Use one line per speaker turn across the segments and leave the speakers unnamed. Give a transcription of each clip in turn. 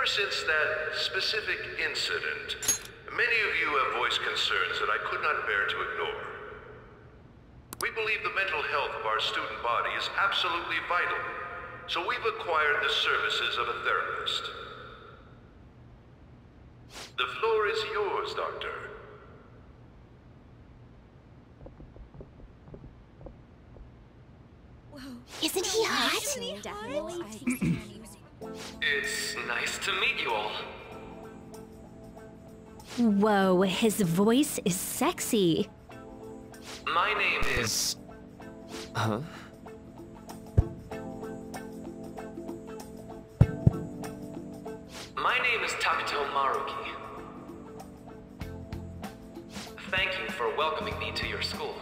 Ever since that specific incident, many of you have voiced concerns that I could not bear to ignore. We believe the mental health of our student body is absolutely vital, so we've acquired the services of a therapist. The floor is yours, Doctor.
Isn't he hot?
It's nice to meet you all.
Whoa, his voice is sexy.
My name is...
Huh?
My name is Takuto Maruki. Thank you for welcoming me to your school.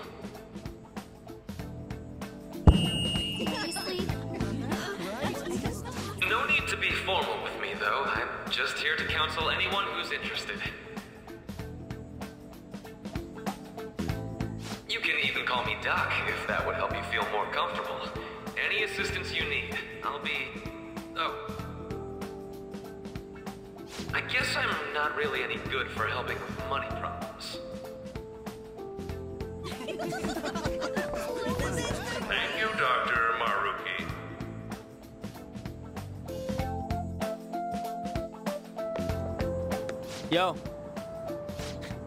No need to be formal with me, though. I'm just here to counsel anyone who's interested. You can even call me Doc, if that would help you feel more comfortable. Any assistance you need, I'll be... Oh. I guess I'm not really any good for helping with money problems.
Thank you, Dr. Maruki.
Yo.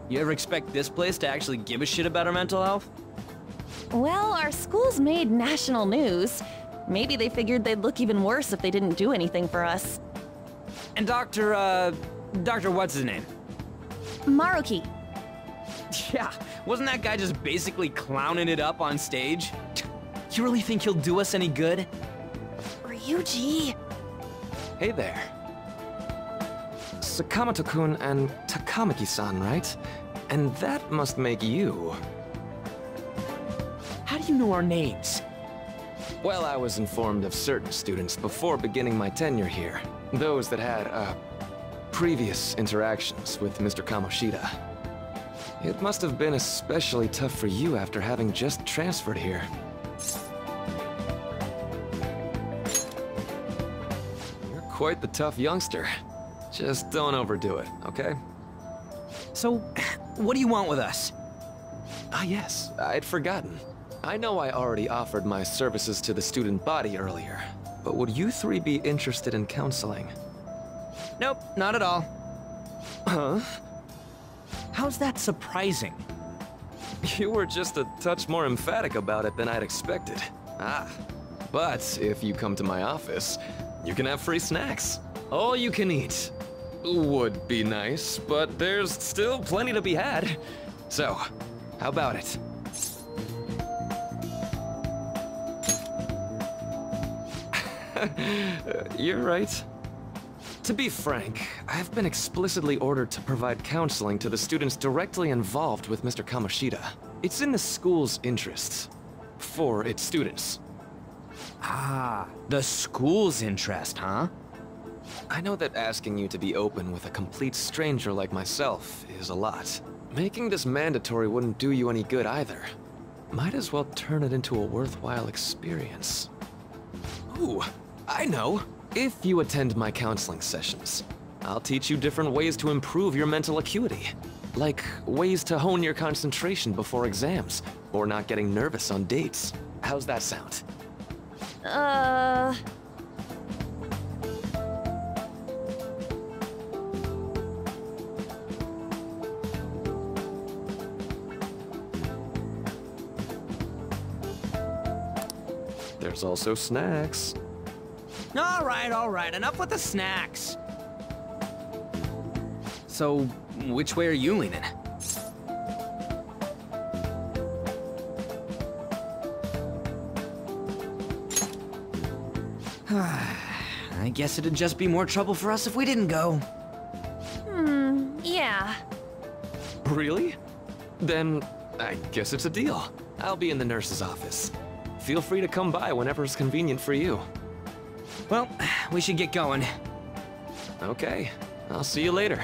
You ever expect this place to actually give a shit about our mental health?
Well, our school's made national news. Maybe they figured they'd look even worse if they didn't do anything for us.
And Dr. what's his name?
Maruki.
Yeah, wasn't that guy just basically clowning it up on stage? You really think he'll do us any good?
Ryuji.
Hey there. Sakamoto-kun and Takamaki-san, right? And that must make you.
How do you know our names?
Well, I was informed of certain students before beginning my tenure here. Those that had, previous interactions with Mr. Kamoshida. It must have been especially tough for you after having just transferred here. You're quite the tough youngster. Just don't overdo it, okay?
So, what do you want with us?
Ah yes, I'd forgotten. I know I already offered my services to the student body earlier, but would you three be interested in counseling?
Nope, not at all.
Huh?
How's that surprising?
You were just a touch more emphatic about it than I'd expected. Ah, but if you come to my office, you can have free snacks. All you can eat. Would be nice, but there's still plenty to be had. So, how about it? You're right. To be frank, I've been explicitly ordered to provide counseling to the students directly involved with Mr. Kamoshida. It's in the school's interests. For its students.
Ah, the school's interest, huh?
I know that asking you to be open with a complete stranger like myself is a lot. Making this mandatory wouldn't do you any good either. Might as well turn it into a worthwhile experience. Ooh, I know. If you attend my counseling sessions, I'll teach you different ways to improve your mental acuity. Like ways to hone your concentration before exams, or not getting nervous on dates. How's that sound? There's also snacks.
All right, enough with the snacks. So, which way are you leaning? I guess it'd just be more trouble for us if we didn't go.
Yeah.
Really? Then, I guess it's a deal. I'll be in the nurse's office. Feel free to come by whenever it's convenient for you.
Well, we should get going.
Okay, I'll see you later.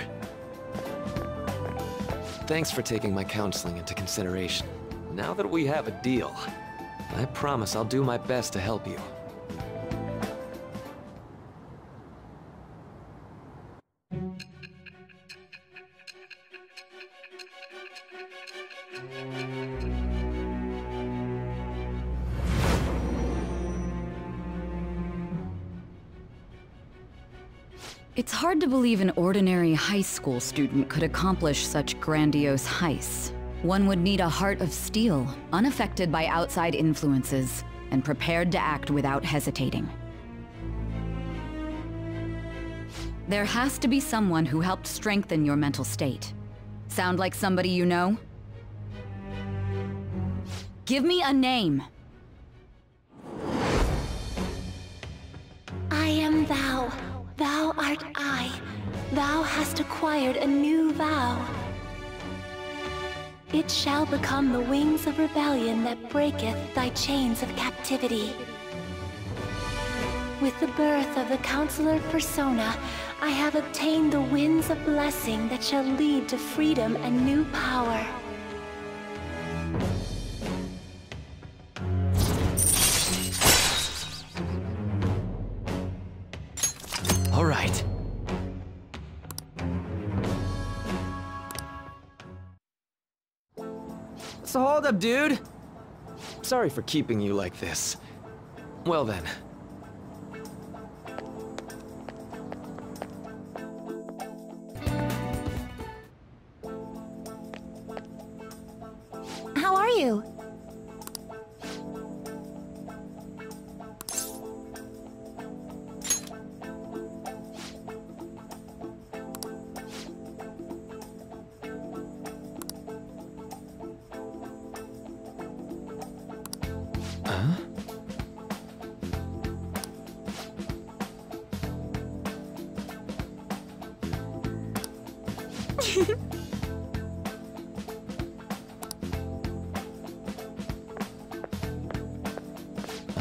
Thanks for taking my counseling into consideration. Now that we have a deal, I promise I'll do my best to help you.
It's hard to believe an ordinary high school student could accomplish such grandiose heists. One would need a heart of steel, unaffected by outside influences, and prepared to act without hesitating. There has to be someone who helped strengthen your mental state. Sound like somebody you know? Give me a name.
I am thou. Thou art I. Thou hast acquired a new vow. It shall become the wings of rebellion that breaketh thy chains of captivity. With the birth of the Councillor persona, I have obtained the winds of blessing that shall lead to freedom and new power.
All right. So hold up, dude.
Sorry for keeping you like this. Well then.
How are you?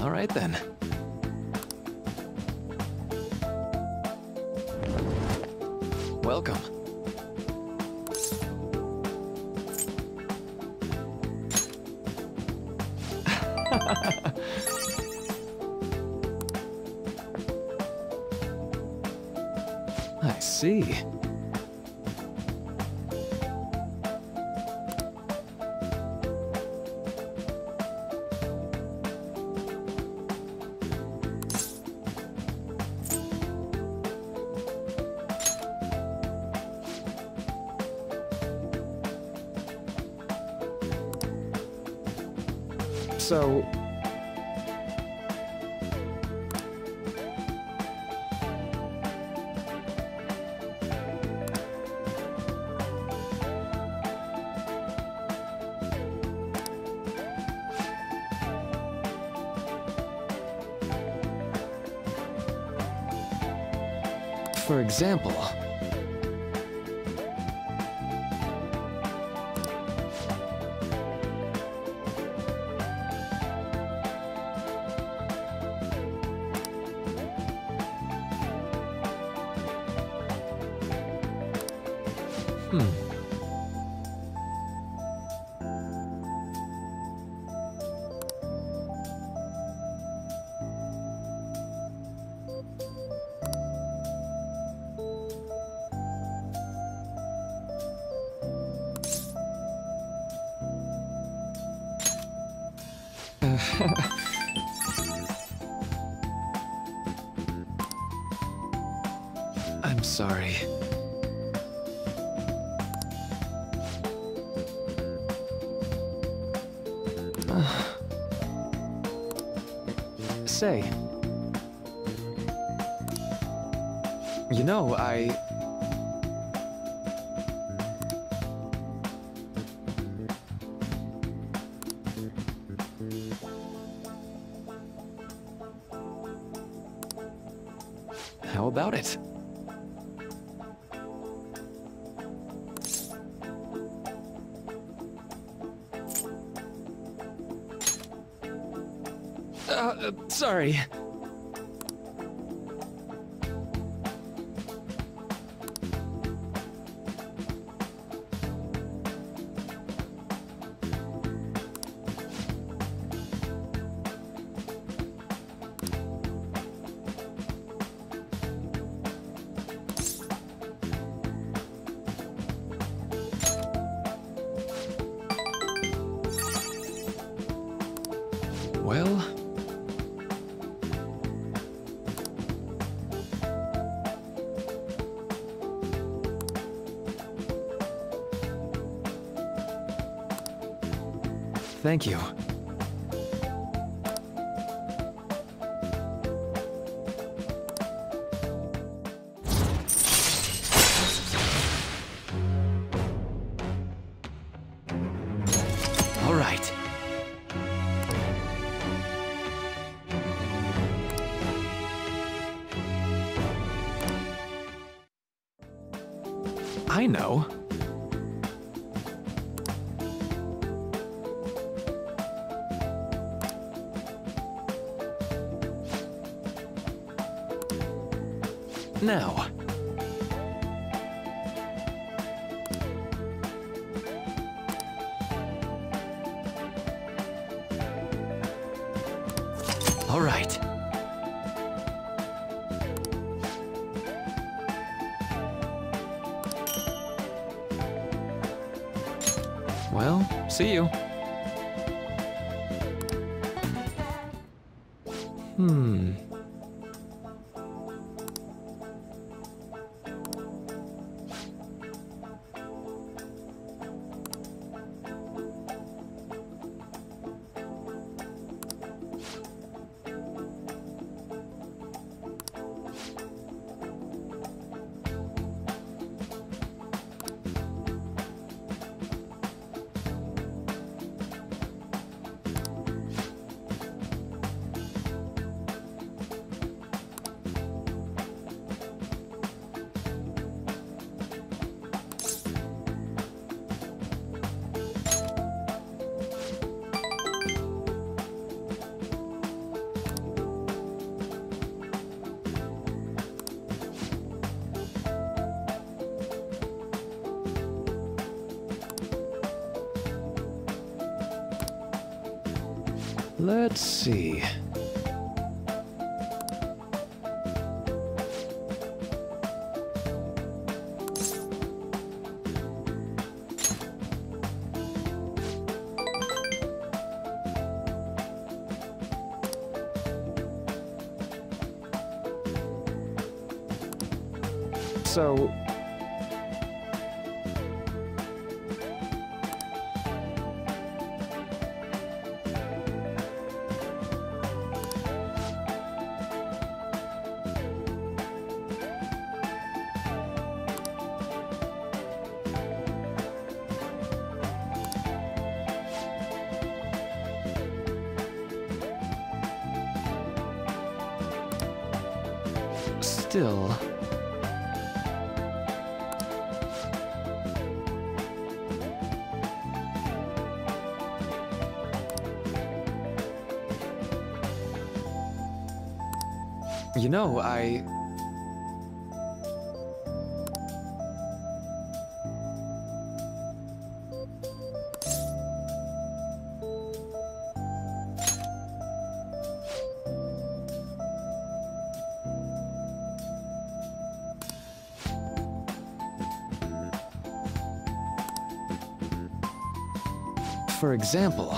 All right then. Welcome. I see. So... For example... I'm sorry. Say. You know, How about it? Sorry. Well... Thank you. All right. I know. Now. All right. Well, see you. Let's see. So... Still... You know, for example...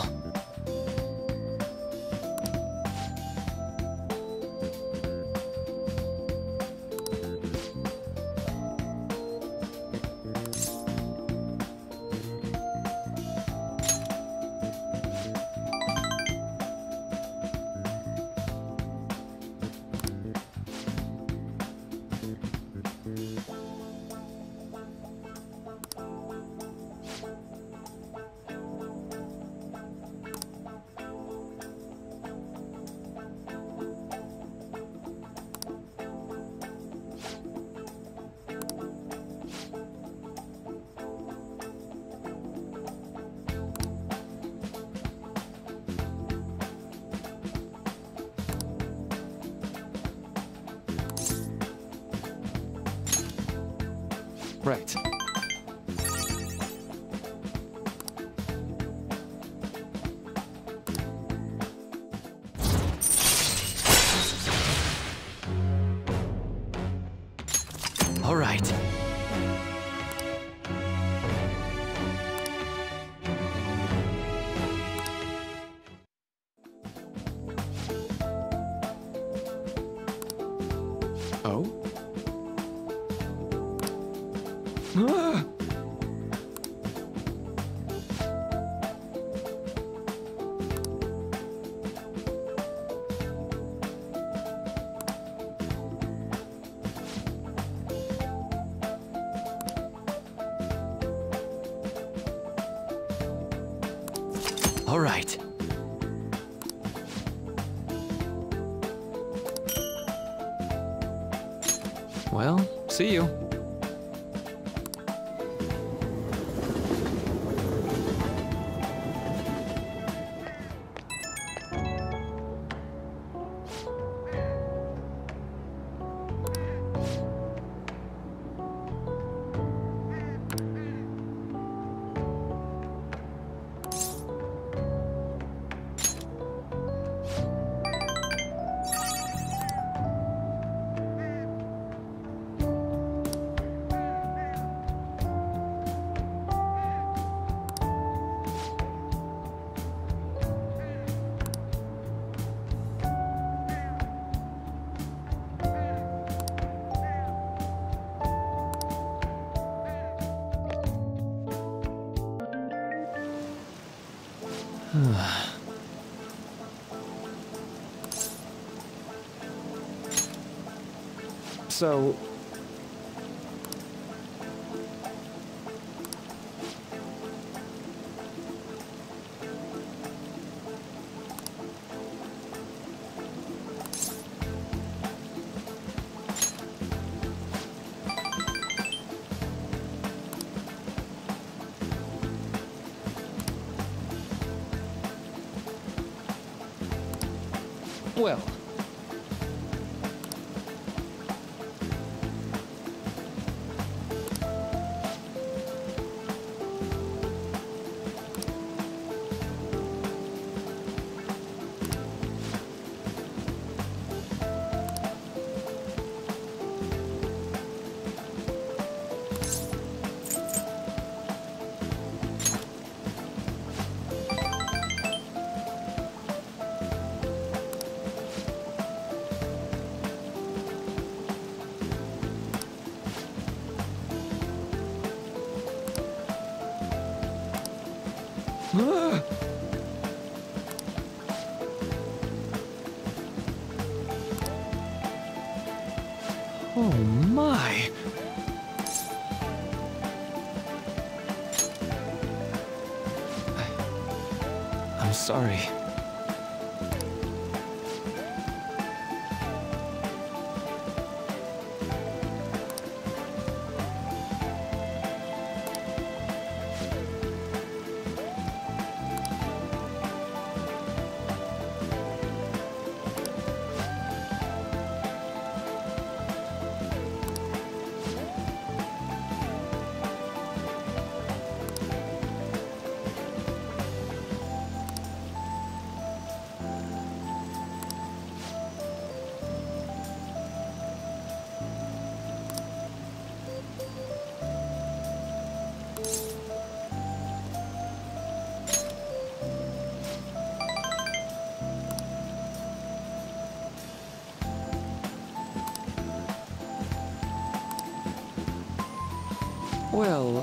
Right. All right. Oh? Ah! All right. Well, see you. So... Well... Oh my! I'm sorry. Well,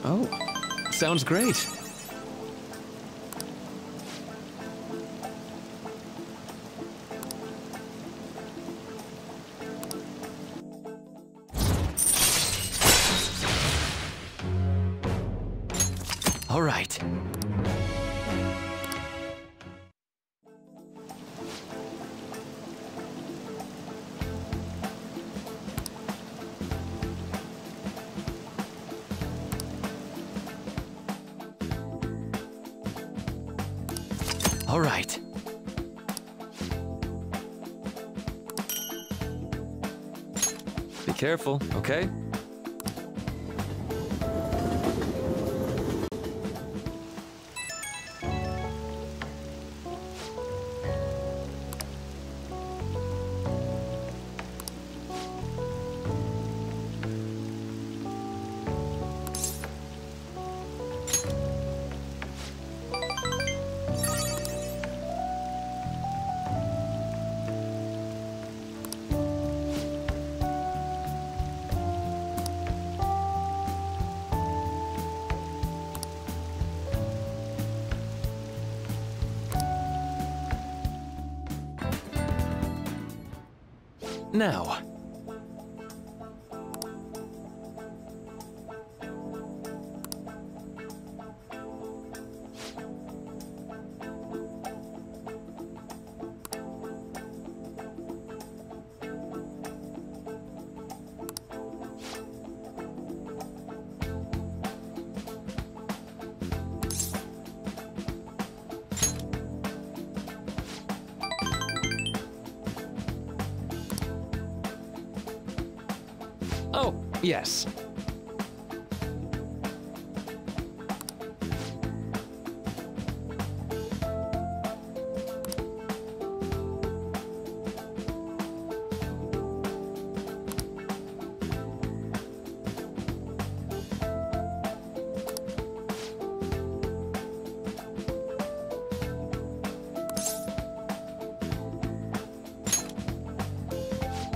oh, sounds great. All right. All right. Be careful, okay? now. Oh, yes.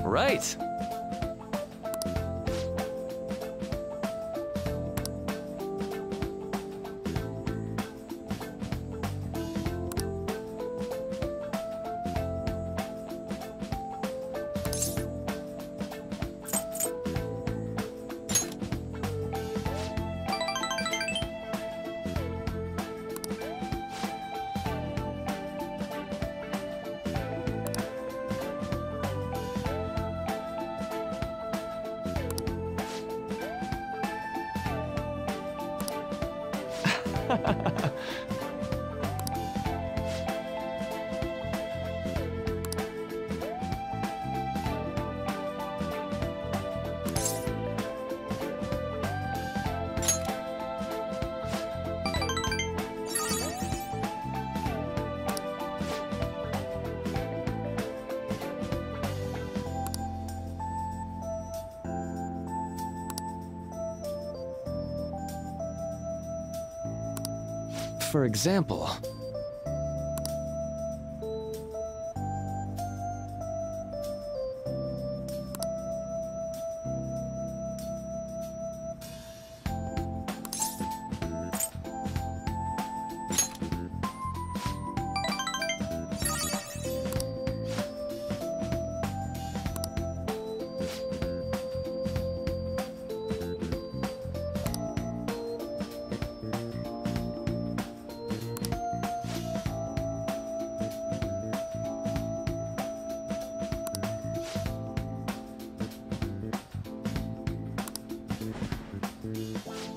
Right. For example...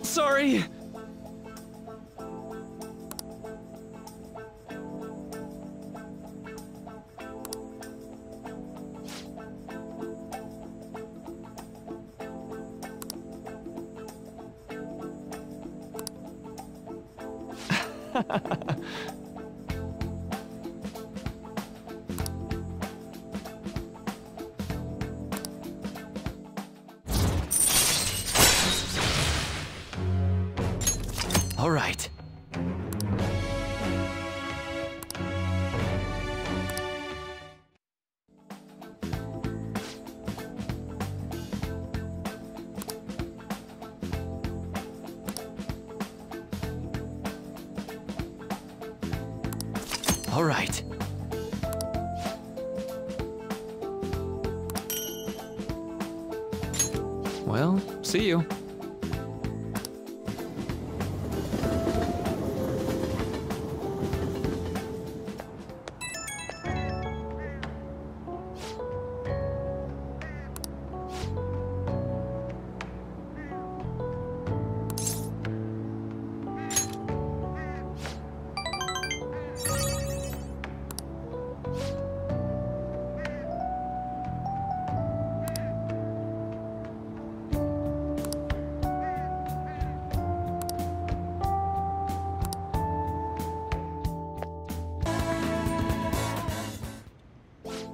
Sorry! All right. All right. Well, see you.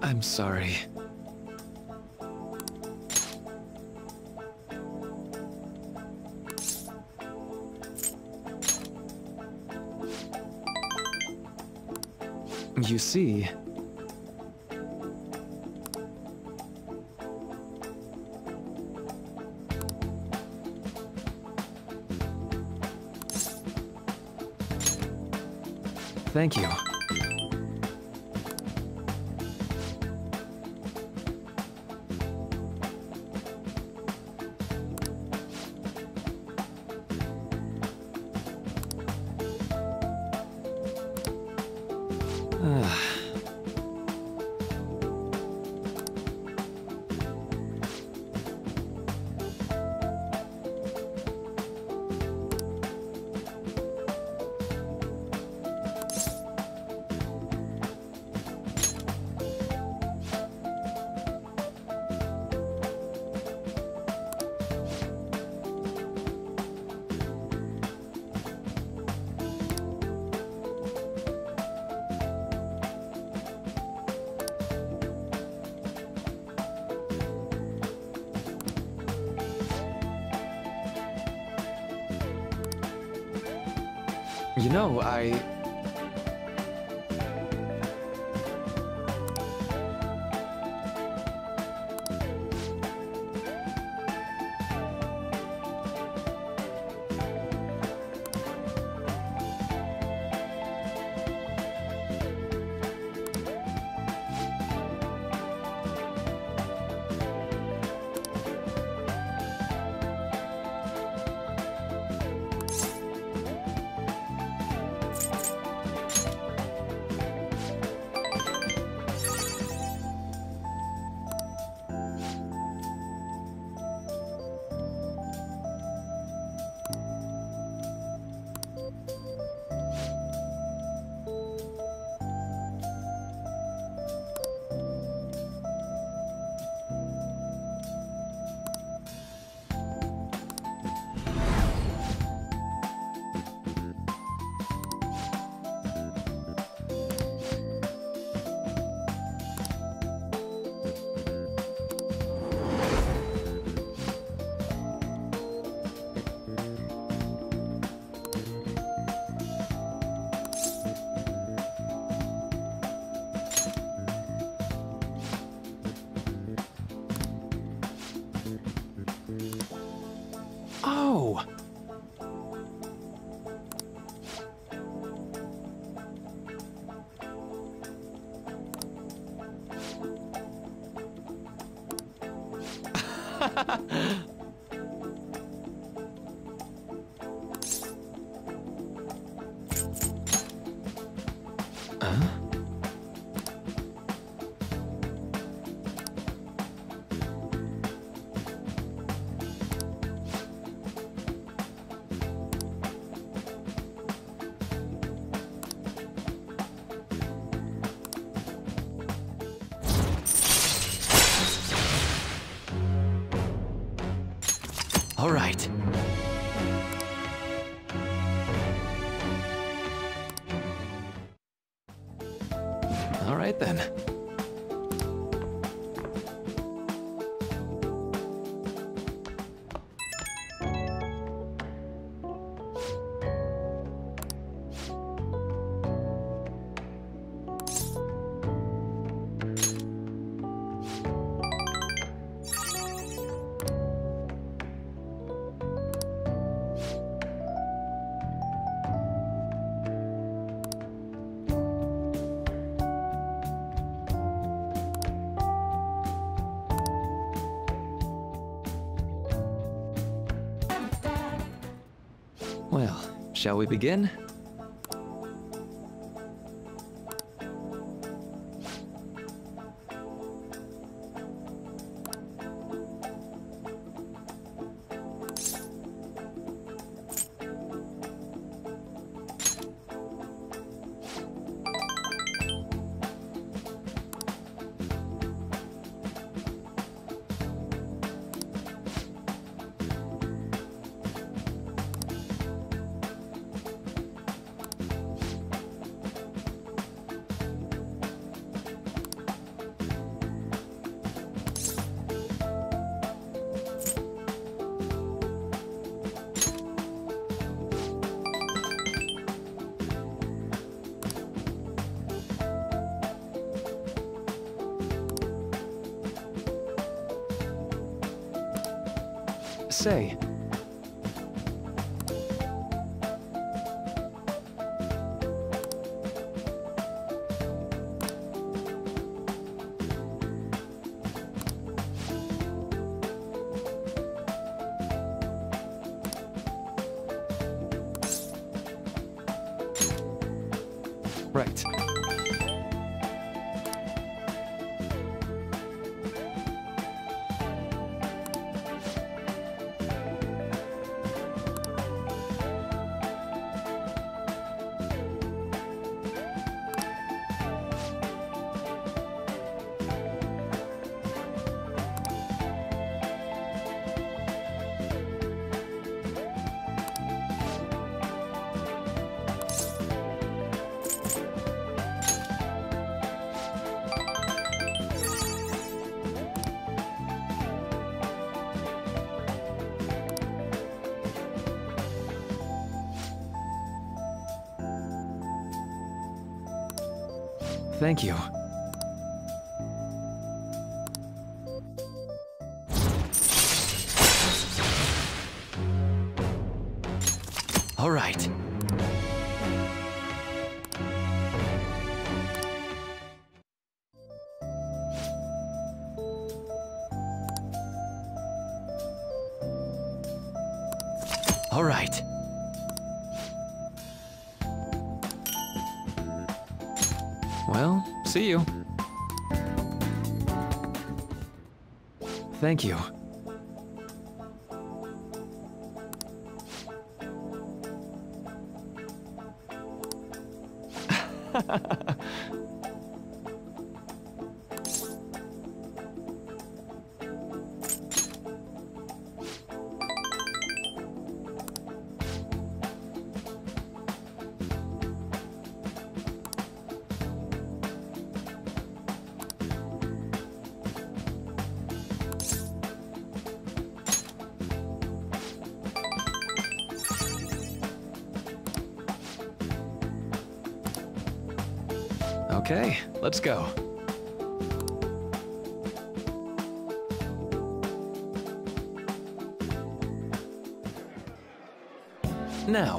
I'm sorry. You see... Thank you. You know, oh! All right. All right then. Well, shall we begin? Say. Right. Thank you. All right. All right. Well, see you. Thank you. Okay, let's go. Now.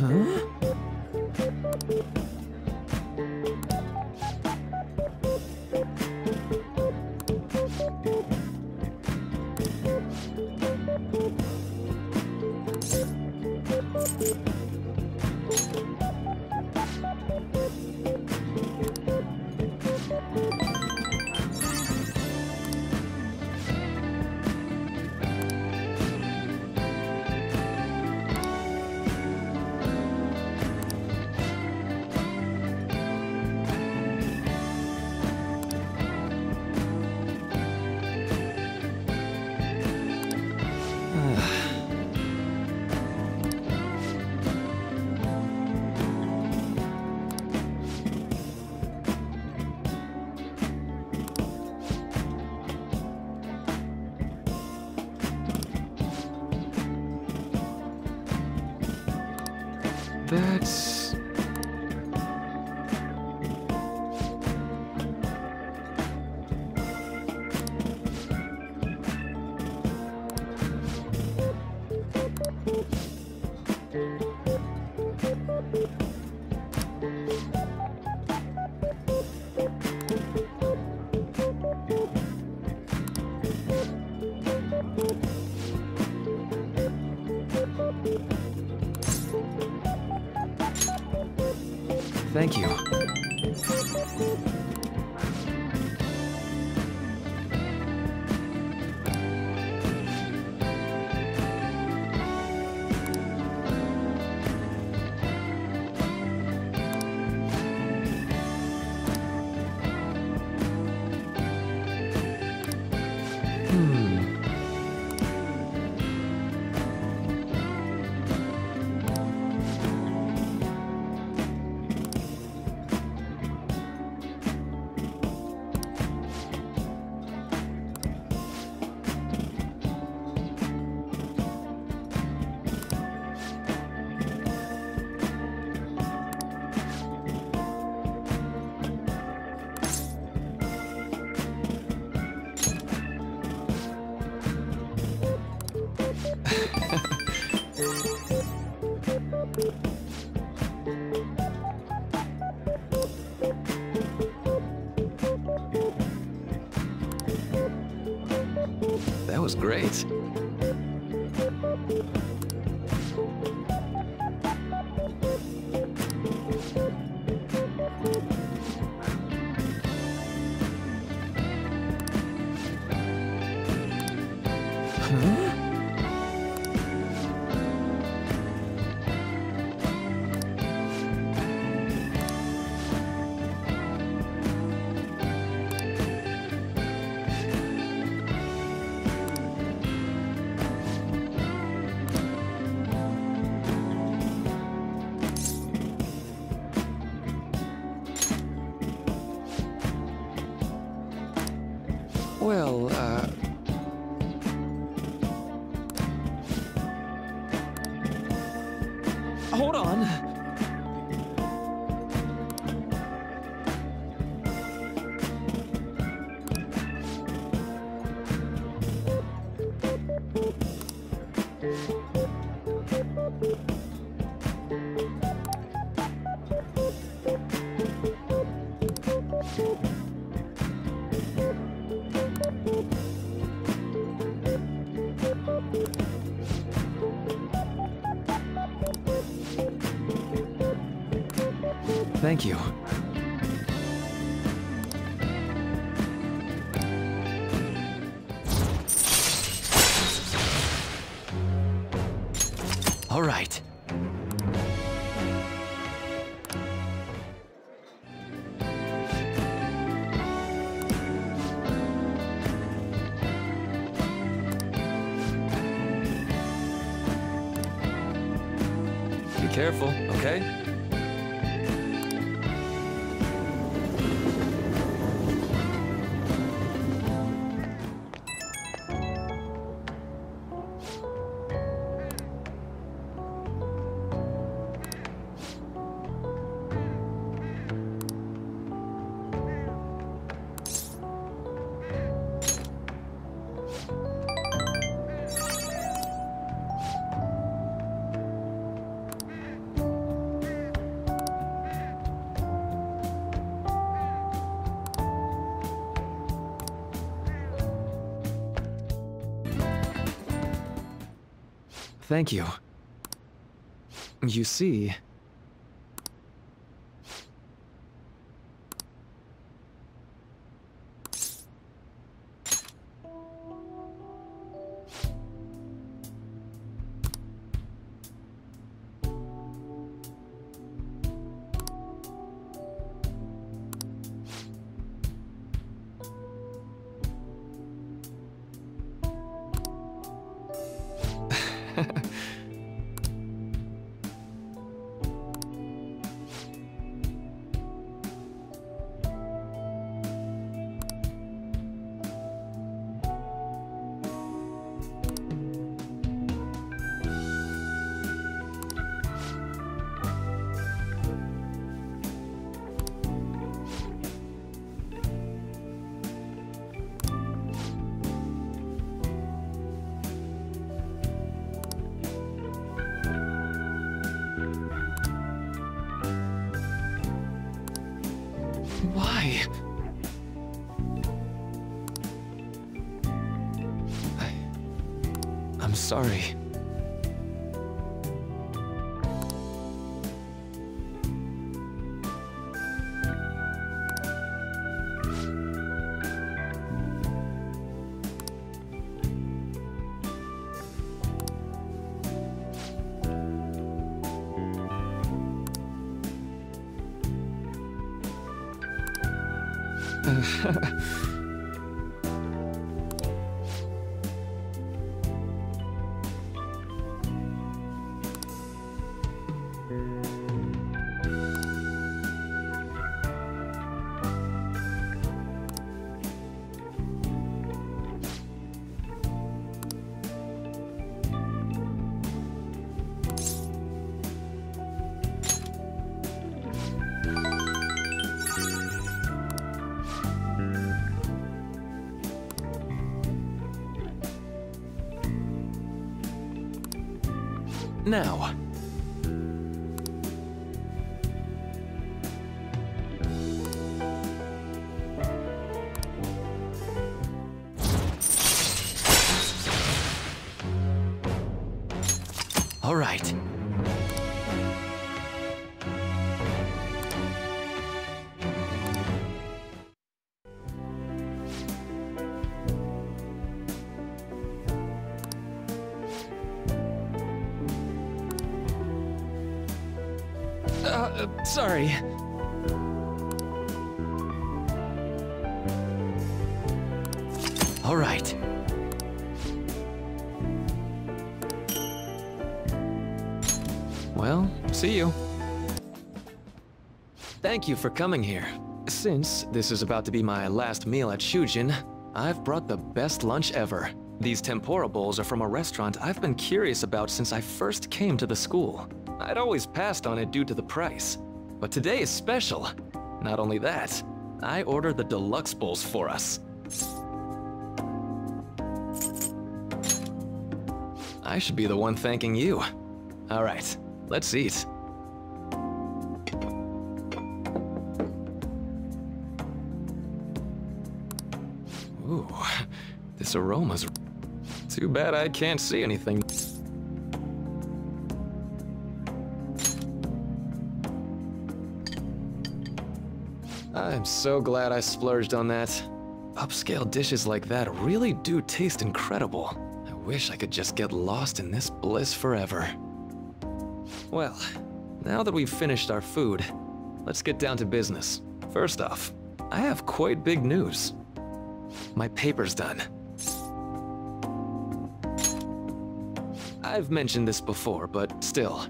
Huh? That's... Thank you. That was great. Well,
Hold on.
thank you. All right. Be careful, okay? Thank you. You see... Why? I'm sorry. Now. All right. Sorry. All right. Well, see you. Thank you for coming here. Since this is about to be my last meal at Shujin, I've brought the best lunch ever. These tempura bowls are from a restaurant I've been curious about since I first came to the school. I'd always passed on it due to the price. But today is special. Not only that, I ordered the deluxe bowls for us. I should be the one thanking you. All right, let's eat. Ooh, this aroma's... Too bad I can't see anything. I'm so glad I splurged on that. Upscale dishes like that really do taste incredible. I wish I could just get lost in this bliss forever. Well, now that we've finished our food, let's get down to business. First off, I have quite big news. My paper's done. I've mentioned this before, but still,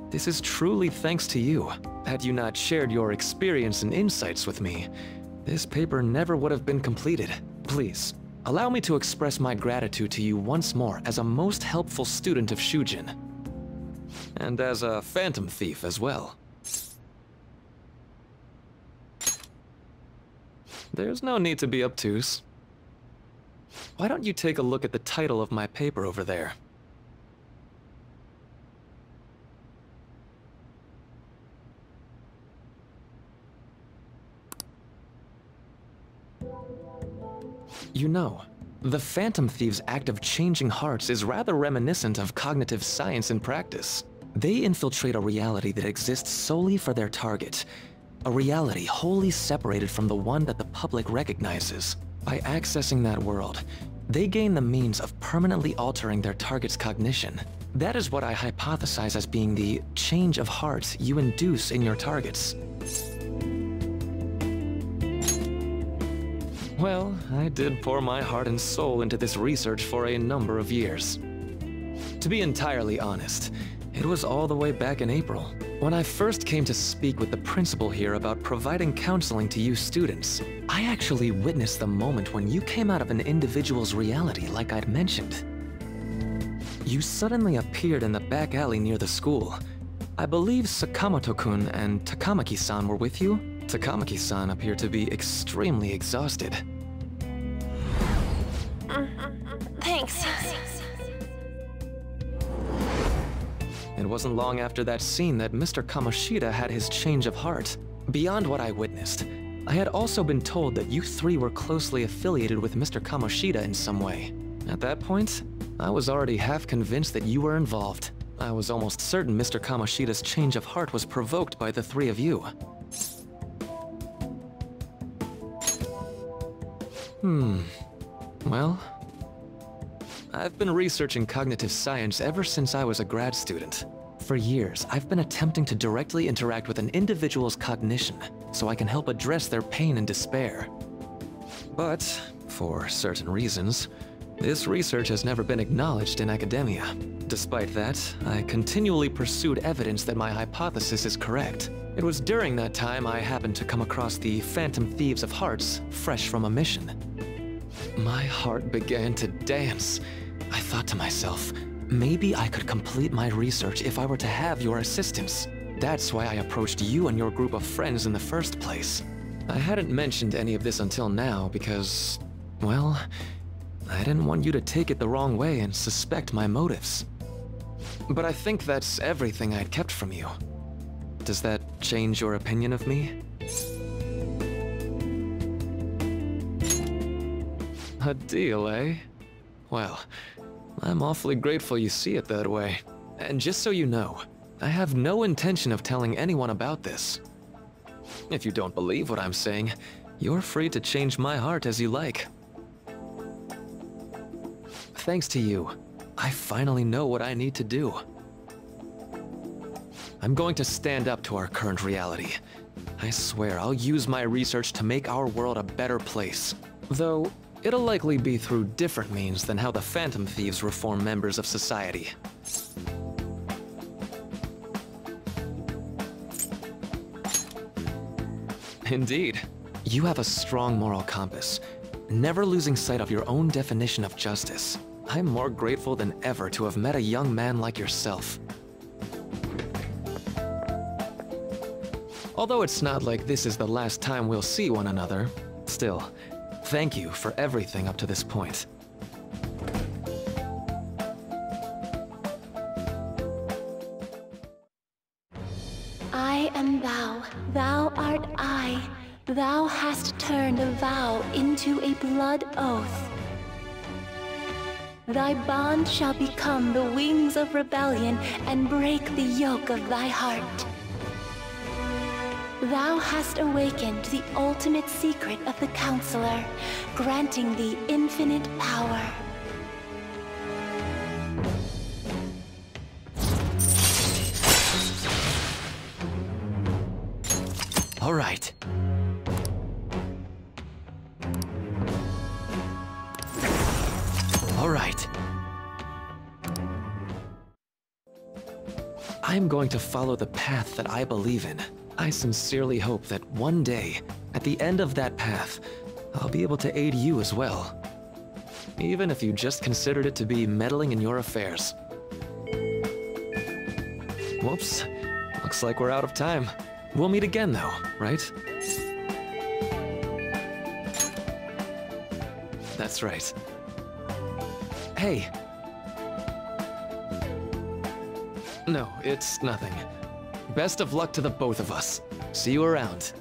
this is truly thanks to you. Had you not shared your experience and insights with me, this paper never would have been completed. Please, allow me to express my gratitude to you once more as a most helpful student of Shujin. And as a phantom thief as well. There's no need to be obtuse. Why don't you take a look at the title of my paper over there? You know, the Phantom Thieves' act of changing hearts is rather reminiscent of cognitive science in practice. They infiltrate a reality that exists solely for their target, a reality wholly separated from the one that the public recognizes. By accessing that world, they gain the means of permanently altering their target's cognition. That is what I hypothesize as being the change of heart you induce in your targets. Well, I did pour my heart and soul into this research for a number of years. To be entirely honest, it was all the way back in April, when I first came to speak with the principal here about providing counseling to you students. I actually witnessed the moment when you came out of an individual's reality like I'd mentioned. You suddenly appeared in the back alley near the school. I believe Sakamoto-kun and Takamaki-san were with you? Takamaki-san appeared to be extremely exhausted.
Thanks.
It wasn't long after that scene that Mr. Kamoshida had his change of heart. Beyond what I witnessed, I had also been told that you three were closely affiliated with Mr. Kamoshida in some way. At that point, I was already half convinced that you were involved. I was almost certain Mr. Kamoshida's change of heart was provoked by the three of you. Well, I've been researching cognitive science ever since I was a grad student. For years, I've been attempting to directly interact with an individual's cognition so I can help address their pain and despair. But, for certain reasons, this research has never been acknowledged in academia. Despite that, I continually pursued evidence that my hypothesis is correct. It was during that time I happened to come across the Phantom Thieves of Hearts, fresh from a mission. My heart began to dance. I thought to myself, maybe I could complete my research if I were to have your assistance. That's why I approached you and your group of friends in the first place. I hadn't mentioned any of this until now because, well, I didn't want you to take it the wrong way and suspect my motives. But I think that's everything I'd kept from you. Does that change your opinion of me? A deal, eh? Well, I'm awfully grateful you see it that way. And just so you know, I have no intention of telling anyone about this. If you don't believe what I'm saying, you're free to change my heart as you like. Thanks to you, I finally know what I need to do. I'm going to stand up to our current reality. I swear I'll use my research to make our world a better place. Though, it'll likely be through different means than how the Phantom Thieves reform members of society. Indeed. You have a strong moral compass. never losing sight of your own definition of justice. I'm more grateful than ever to have met a young man like yourself. Although it's not like this is the last time we'll see one another, still, thank you for everything up to this point.
I am thou, thou art I. Thou hast turned a vow into a blood oath. Thy bond shall become the wings of rebellion and break the yoke of thy heart. Thou hast awakened the ultimate secret of the Councillor, granting thee infinite power.
All right. All right. I'm going to follow the path that I believe in. I sincerely hope that one day, at the end of that path, I'll be able to aid you as well. Even if you just considered it to be meddling in your affairs. Whoops. Looks like we're out of time. We'll meet again though, right? That's right. Hey. No, it's nothing. Best of luck to the both of us. See you around.